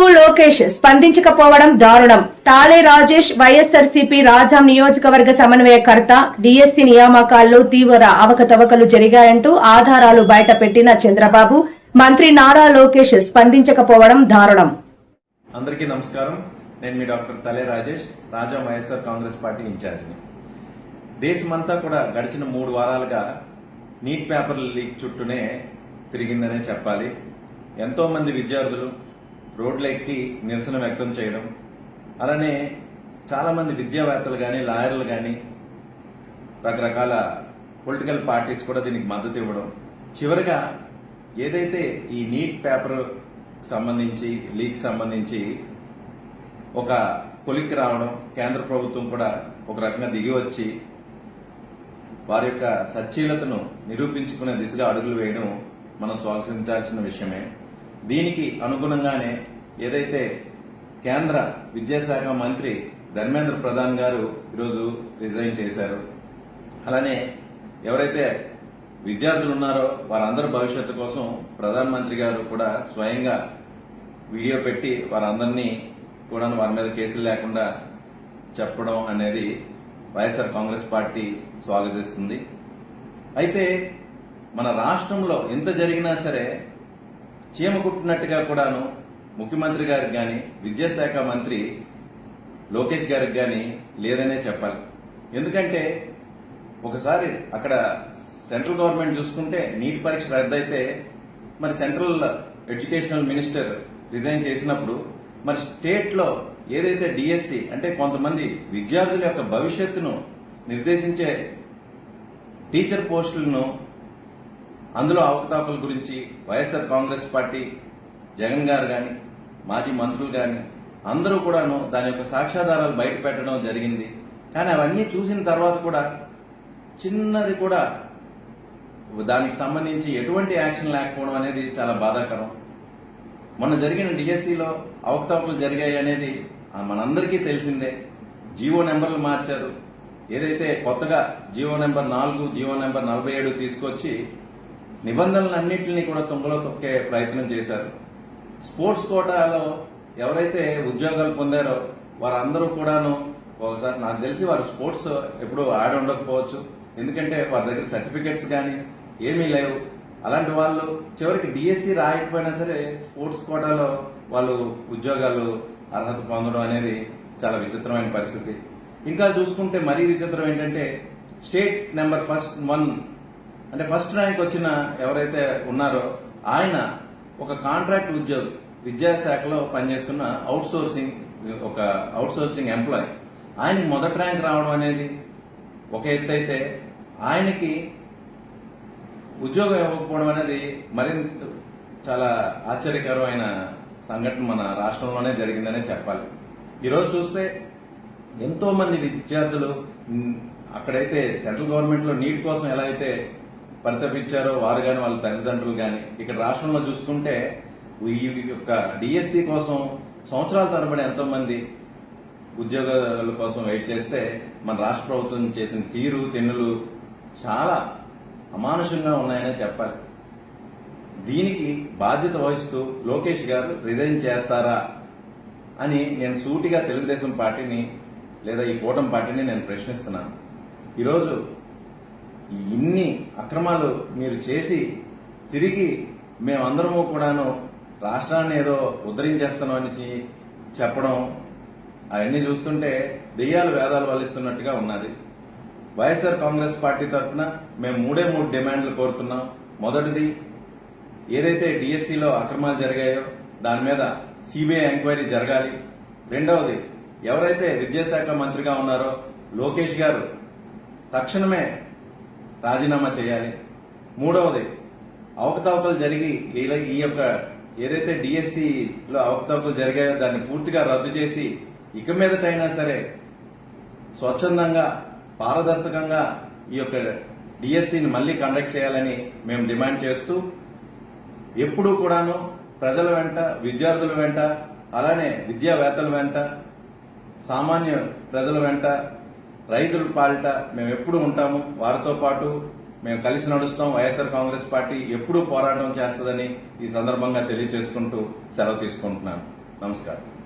చంద్రబాబు లోకేష్ స్పందించకపోవడం దారుణం. తాలే రాజేష్ వైఎస్ఆర్సీపీ రాజాం నియోజకవర్గ సమన్వయకర్త డిఎస్సీ నియామకాల్లో తీవ్ర అవకతవకలు జరిగాయంటూ ఆధారాలు బయటపెట్టిన చంద్రబాబు మంత్రి నారా లోకేష్ స్పందించకపోవడం దారుణం. అందరికీ నమస్కారం. నేను మీ డాక్టర్ తలే రాజేష్, రాజాం వైఎస్ఆర్ కాంగ్రెస్ పార్టీ ఇన్ఛార్జిని. దేశమంతా కూడా గడిచిన 3 వారాలుగా నీట్ పేపర్ లీక్ చుట్టూనే తిరిగిందనే చెప్పాలి. ఎంతో మంది విద్యార్థులు రోడ్ల ఎక్కి నిరసన వ్యక్తం చేయడం, అలానే చాలా మంది విద్యావేత్తలు కానీ, లాయర్లు కానీ, రకరకాల పొలిటికల్ పార్టీస్ కూడా దీనికి మద్దతు ఇవ్వడం, చివరిగా ఏదైతే ఈ నీట్ పేపర్ సంబంధించి లీక్ సంబంధించి ఒక కొలిక్కి రావడం, కేంద్ర ప్రభుత్వం కూడా ఒక రకంగా దిగి వచ్చి వారి యొక్క సచ్చీలతను నిరూపించుకునే దిశగా అడుగులు వేయడం మనం స్వాగతించాల్సిన విషయమే. దీనికి అనుగుణంగానే ఏదైతే కేంద్ర విద్యాశాఖ మంత్రి ధర్మేంద్ర ప్రధాన్ గారు ఈరోజు రిజైన్ చేశారు. అలానే ఎవరైతే విద్యార్థులు ఉన్నారో వారందరి భవిష్యత్తు కోసం ప్రధానమంత్రి గారు కూడా స్వయంగా వీడియో పెట్టి వారందరినీ కూడా వారి మీద కేసులు లేకుండా చెప్పడం అనేది వైఎస్ఆర్ కాంగ్రెస్ పార్టీ స్వాగతిస్తుంది. అయితే మన రాష్ట్రంలో ఎంత జరిగినా సరే చీమ కుట్టినట్టుగా కూడాను ముఖ్యమంత్రి గారికి కానీ, విద్యాశాఖ మంత్రి లోకేష్ గారికి కానీ లేదనే చెప్పాలి. ఎందుకంటే ఒకసారి అక్కడ సెంట్రల్ గవర్నమెంట్ చూసుకుంటే నీట్ పరీక్ష రద్దయితే మరి సెంట్రల్ ఎడ్యుకేషనల్ మినిస్టర్ రిజైన్ చేసినప్పుడు మరి స్టేట్ లో ఏదైతే డిఎస్సి అంటే కొంతమంది విద్యార్థుల యొక్క భవిష్యత్తును నిర్దేశించే టీచర్ పోస్టులను అందులో అవకతవకల గురించి వైఎస్ఆర్ కాంగ్రెస్ పార్టీ జగన్ గారు కానీ, మాజీ మంత్రులు కానీ అందరూ కూడాను దాని యొక్క సాక్ష్యాధారాలు బయట పెట్టడం జరిగింది. కానీ అవన్నీ చూసిన తర్వాత కూడా చిన్నది కూడా దానికి సంబంధించి ఎటువంటి యాక్షన్ లేకపోవడం అనేది చాలా బాధాకరం. మొన్న జరిగిన డిఎస్సిలో అవకతవకలు జరిగాయి అనేది మనందరికీ తెలిసిందే. జీవో నెంబర్లు మార్చారు. ఏదైతే కొత్తగా జీవో నెంబర్ 4, జీవో నెంబర్ 47 తీసుకొచ్చి నిబంధనలన్నింటినీ కూడా తుంగలో తొక్కే ప్రయత్నం చేశారు. స్పోర్ట్స్ కోటాలో ఎవరైతే ఉద్యోగాలు పొందారో వారందరూ కూడాను ఒకసారి నాకు తెలిసి వారు స్పోర్ట్స్ ఎప్పుడు ఆడి ఉండకపోవచ్చు, ఎందుకంటే వారి దగ్గర సర్టిఫికెట్స్ కానీ ఏమీ లేవు. అలాంటి వాళ్ళు చివరికి డిఎస్సి రాయకపోయినా సరే స్పోర్ట్స్ కోటాలో వాళ్ళు ఉద్యోగాలు అర్హత పొందడం అనేది చాలా విచిత్రమైన పరిస్థితి. ఇంకా చూసుకుంటే మరీ విచిత్రం ఏంటంటే స్టేట్ నెంబర్ ఫస్ట్ ర్యాంక్ వచ్చిన ఎవరైతే ఉన్నారో ఆయన ఒక కాంట్రాక్ట్ ఉద్యోగి, విద్యాశాఖలో పనిచేస్తున్న అవుట్ సోర్సింగ్ ఎంప్లాయ్. ఆయనకి మొదటి ర్యాంక్ రావడం అనేది ఒక ఎత్తు అయితే ఆయనకి ఉద్యోగం ఇవ్వకపోవడం అనేది మరింత చాలా ఆశ్చర్యకరమైన సంఘటన మన రాష్ట్రంలోనే జరిగిందనే చెప్పాలి. ఈరోజు చూస్తే ఎంతో మంది విద్యార్థులు అక్కడైతే సెంట్రల్ గవర్నమెంట్ లో నీట్ కోసం ఎలా అయితే పరితపించారో వారు కానీ వాళ్ళ తల్లిదండ్రులు కానీ, ఇక్కడ రాష్ట్రంలో చూసుకుంటే ఈ యొక్క డిఎస్సి కోసం సంవత్సరాల తరబడి ఎంతో మంది ఉద్యోగాల కోసం వెయిట్ చేస్తే మన రాష్ట్ర ప్రభుత్వం చేసిన తీరు తెన్నులు చాలా అమానుషంగా ఉన్నాయనే చెప్పాలి. దీనికి బాధ్యత వహిస్తూ లోకేష్ గారు రిజైన్ చేస్తారా అని నేను సూటిగా తెలుగుదేశం పార్టీని లేదా ఈ కూటమి పార్టీని నేను ప్రశ్నిస్తున్నాను. ఈరోజు ఇన్ని అక్రమాలు మీరు చేసి తిరిగి మేమందరము కూడాను రాష్ట్రాన్ని ఏదో ఉద్ధరించేస్తామని చెప్పడం అవన్నీ చూస్తుంటే దెయ్యాలు వేదాలు వల్లిస్తున్నట్టుగా ఉన్నది. వైఎస్ఆర్ కాంగ్రెస్ పార్టీ తరఫున మేము 3 డిమాండ్లు కోరుతున్నాం. మొదటిది, ఏదైతే డిఎస్సిలో అక్రమాలు జరిగాయో దాని మీద సిబిఐ ఎంక్వైరీ జరగాలి. రెండవది, ఎవరైతే విద్యాశాఖ మంత్రిగా ఉన్నారో లోకేష్ గారు తక్షణమే రాజీనామా చేయాలి. మూడవది, అవకతవకలు జరిగి ఈ యొక్క ఏదైతే డిఎస్సిలో అవకతవకలు జరిగాయో దాన్ని పూర్తిగా రద్దు చేసి ఇక మీదటైనా సరే స్వచ్ఛందంగా పారదర్శకంగా ఈ యొక్క డిఎస్సిని మళ్లీ కండక్ట్ చేయాలని మేము డిమాండ్ చేస్తూ ఎప్పుడూ కూడాను ప్రజల వెంట, విద్యార్థుల వెంట, అలానే విద్యావేత్తల వెంట, సామాన్య ప్రజల వెంట, రైతుల పాలిట మేము ఎప్పుడు ఉంటాము. వారితో పాటు మేము కలిసి నడుస్తాం. వైఎస్ఆర్ కాంగ్రెస్ పార్టీ ఎప్పుడూ పోరాటం చేస్తుందని ఈ సందర్భంగా తెలియజేసుకుంటూ సెలవు తీసుకుంటున్నాను. నమస్కారం.